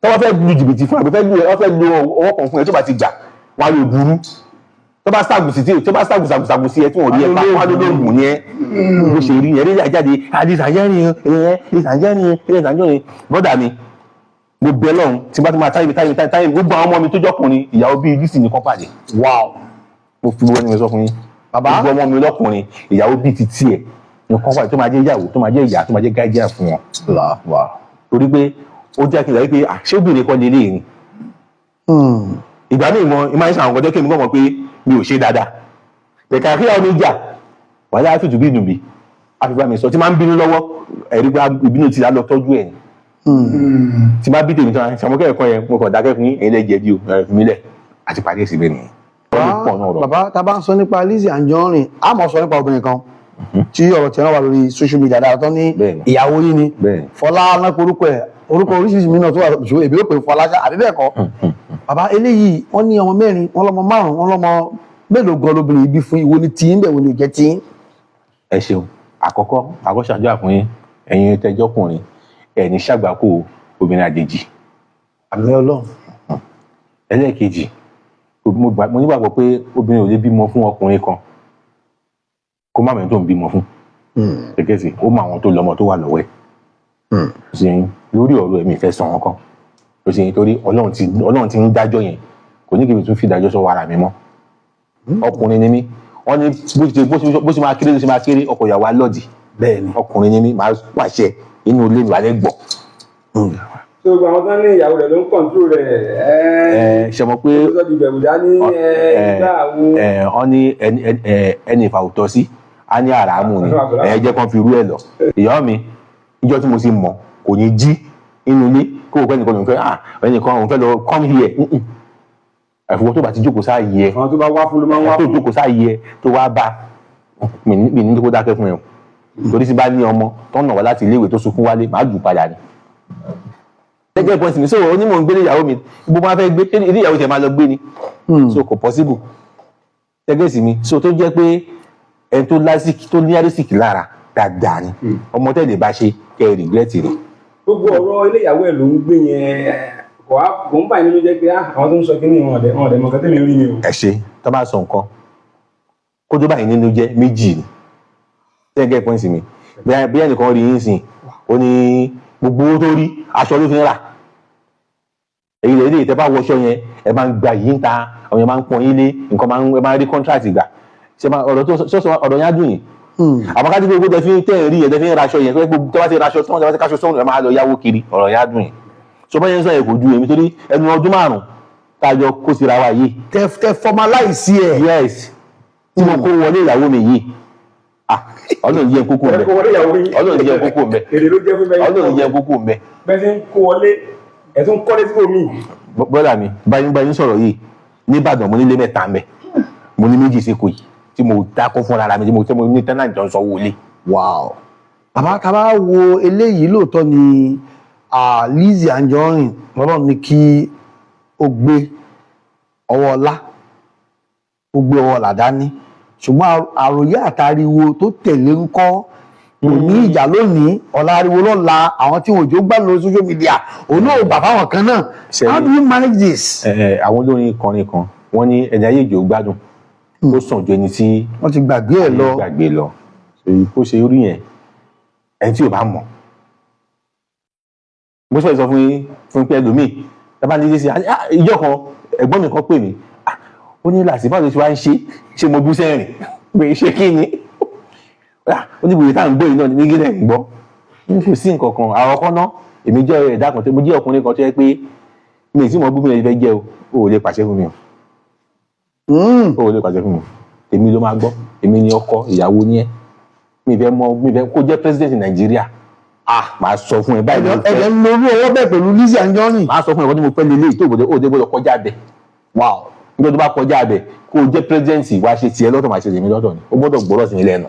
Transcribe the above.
wọ́n fẹ́ lu jìbìtì fún àbí wọ́n fẹ́ lo ọwọ́ kan fún ẹ tó bá ti gbà wọ́n á lò burú tó bá ṣàgùn sí ẹ tí wọ́n rí ẹ pa wọ́n á lò lóògùn yẹn bó ṣe rí yẹn rí àjáde àdìsànjẹ́rin bọ́dà mi mo bẹ lọ́hùn tí bá ti máa táyé gbogbo àwọn ọmọ mi tó jọkùnrin ìyàwó bíi lísì ní kọ́pàdé mo fi wọ́n ní mo sọ fún yín gbogbo ọmọ mi lọ́kùnrin ìyàwó bíi ti tiẹ̀ ní kọ́pàdé tó máa jẹ́ ìyàwó tó máa jẹ́ ìyá tó máa jẹ́ gáíjà fún wọn torí pé ó jẹ́ kí n lọ pé ṣé obìnrin kan lè léèrè ìgbà míì mọ ìmáà ń ṣe àwọn ọjọ́ kí n mọ̀ pé mi ò ṣe dáadáa ẹ̀ka kí ọ̀nà ìjà wà láti tùtù bí ìdùnbí àfihàn mi sọ tí máa ń bínú lọ́wọ́ ẹ̀rí gba ìbínú ti lọ tọ́jú ẹ̀ tí bá bí tèmi tán ṣàmúkẹ́ ẹ̀kọ́ yẹn mo kàn dákẹ́ fún ẹ̀yin lẹ́jẹ̀ bí o ìfúnmílẹ̀ àti pàdé síbẹ̀ nìyẹn. bàbá tá a bá ń sọ nípa Lizzy Anjorin a máa sọ nípa obìnrin kan tí ọ̀rọ̀ tí wọ́n wà lórí social media dáadáa tán ní ìyàwó yìí ni Fọlá náà orúkọ oríṣiríṣi mìíràn tó wà ṣùgbọ́n èmi ò pè Fọlá àbí bẹ́ẹ̀ kọ́ bàbá eléyìí wọ́n ní ọmọ mẹ́rin wọ́n lọ́mọ márùn-ún wọ́n lọ́mọ mélòó gan lóbìnrin ibi fún ìwo ni tí ń bẹ̀ wọ́n ni ò jẹ́ tí. ẹ ṣeun àkọ́kọ́ àkọ́ṣàjọ́ àfún yín ẹ̀yin tẹjọ́kùnrin ẹ̀ ní ṣàgbákò obìnrin àjèjì. àmì Ọlọ́run. ẹlẹ́ẹ̀kejì mo nígbàgbọ́ pé obìnrin ò lè bímọ fún ọkùnrin kan kó má mẹ́rin tó ń bímọ fún gẹ́gẹ́ sí ó mọ àwọn tó lọ́mọ tó wà lọ́wọ́ ẹ̀ ṣe lórí ọ̀rọ̀ ẹ̀mí ìfẹ́ sàn kan ó ṣe nítorí Ọlọ́run ti ń dájọ́ yẹn kò ní kí mi tún fi ìdájọ́ sọ ara mi mọ́ ọkùnrin ni mí wọ́n ní bó ṣe máa kéré ló ṣe máa kéré ọkọ ìyàwó alọ́dì ọkùnrin ni mí máa pàṣẹ inú ilé mi wà lẹ́gbọ̀n. tó gba àwọn tán ní ìyàwó rẹ̀ ló ń kọ̀ǹtúrò rẹ̀ ṣe mọ̀ pé wọ́n ní ẹni ìfàwùtọ́ sí á ní àràámù ni jẹ́ kán fi rú ẹ̀ lọ ìyàwó mi níjọ́ tí mo sì mọ̀ kò ní jí inú ilé kó o pẹ́ nìkan lòun fẹ́ ẹnìkan òun fẹ́ lọ come here ẹ̀fọ́ tó bá ti jókòó sáàyè ẹ̀ àwọn tó bá wá fún ló máa ń wá tó jókòó sáàyè ẹ̀ tó wá bá mi ní kó dákẹ́ fún ẹ̀ torí tí bá ní ọmọ tó ń nà wá láti iléèwé tó sunkún wálé màá jù padà ni. gẹ́gẹ́ pọ́ǹsì mi sọ̀rọ̀ onímọ̀ ń gbé ìyàwó mi ibo máa fẹ́ gbé ilé ìyàwó tẹ̀ máa lọ gbé ni so kò possible gẹ́gẹ́ sí mi so tó jẹ́ pé ẹni tó ní àrísìkì lára dáadáa ni ọmọ tẹ́lẹ̀ bá ṣe kẹ́ ẹ rìgírẹ́tì rẹ̀. gbogbo ọ̀rọ̀ ilé ìyàwó ẹ̀ ló ń gbé yẹn kò ń báyìí nínú jẹ́ pé àwọn tó ń sọ kí ní ìwọ̀n ọ̀dẹ̀ mọ̀ kẹ́tẹ́ mi rí ni o. ẹ ṣe tó bá sọ nǹkan kó tó báyìí nínú jẹ́ méjì ni tẹ́gẹ́ pọ́ǹsì mi bí ẹnìkan rí yín sìn ó ní gbogbo owó tó rí aṣọ ló fi ń rà èyí lè rí ìtẹ́ bá wọṣọ yẹn ẹ máa ń gba yìí ń ta àwọn yẹn máa ń pọn yín lé nǹkan ẹ máa rí kọ́ńtrátì gbà ọ̀rọ̀ yẹn á dùn yín àwọn kájí gbogbo tẹ fi ń tẹ̀ rí ẹ̀ tẹ fi ń raṣọ yẹn tó bá ti raṣọ tán tó bá ti káṣọ sọ́nù ẹ máa lọ yáwó kiri ọ̀rọ̀ yẹn á dùn yín so báyẹn sọ yẹ kò ju èmi torí ẹnu ọdún márùn tájọ kó síra wa yìí. tẹ formalize ẹ. yes tí mo kó wọlé ìyàwó mi yìí Ọlọ́run yẹ kókó mbẹ Ọlọ́run yẹ kókó mbẹ Ọlọ́run yẹ kókó mbẹ. bẹ́ẹ̀ ti ń kó wọlé ẹ̀ tó ń kọ́lé sí omi. bọ́dà mi báyìí sọ̀rọ̀ yìí ní Ìbàdàn mo nílé mẹ́ta mbẹ mo ní méjì sẹ́kọ̀ọ́ yìí tí mo dákọ́ fúnra ara mi tí mo ní tẹ́nà ìjọ sọ wọlé. wow bàbá tá a bá wo eléyìí lóòótọ́ ni Lizzy Anjorin lọ́rọ̀ ní kí ó gbé ọwọ́ ọlá ó gbé ọwọ́ ọlá dání ṣùgbọ́n àròyé àtàríwo tó tẹ̀lé ń kọ́ kò ní ìjà lónìí ọ̀la ariwo lọ́la àwọn tí òjò gbà lórí social media òun náà bà fáwọn kan náà how do you manage this. àwọn olórin kọrin kan wọ́n ní ẹni ayé ìjò gbádùn ó sàn ju ẹni tí wọ́n ti gbàgbé ẹ̀ lọ kó ṣe rí yẹn ẹni tí ò bá mọ̀ mo sọ fún pé ẹlòmíì tábà ní sí ìjọ kan ẹ̀gbọ́n mi kan pè mí ó ní làásì báwo ló ti wá ń ṣe mo bú sẹ́rìn pé ṣé kí ni ó ní bùrẹ̀ tá à ń gbọ́ yìí náà ní gílẹ̀ ń gbọ́ kò sí nǹkan kan àwọn kan náà èmi jẹ́ ẹ̀dá kan tó mo jẹ́ ọkùnrin kan tó yẹ pé mi ì tí mo bú mi fẹ́ jẹ́ o ò lè pàṣẹ fún mi o ò lè pàṣẹ fún mi èmi ló máa gbọ́ èmi ni ọkọ ìyàwó ní ẹ mi fẹ́ kó jẹ́ president Nàìjíríà máa sọ fún ẹ báyìí ló fẹ́ ẹ̀jẹ̀ ń lo owó ọwọ́ bẹ́ẹ̀ pẹ̀lú Lizzy Anjorin. máa sọ fún ẹ wọ́n tí mo fẹ́ lélẹ́yìí tó òde gbọ́dọ̀ kọjá bẹ̀ wow nígbà tó bá kọjá bẹ̀ kó o jẹ́ president wá ṣe tiẹ̀ lọ́tọ̀ máa ṣe tèmi lọ́tọ̀ ni o gbọ́dọ̀ gbọ́dọ̀ sí mi lẹ́nu.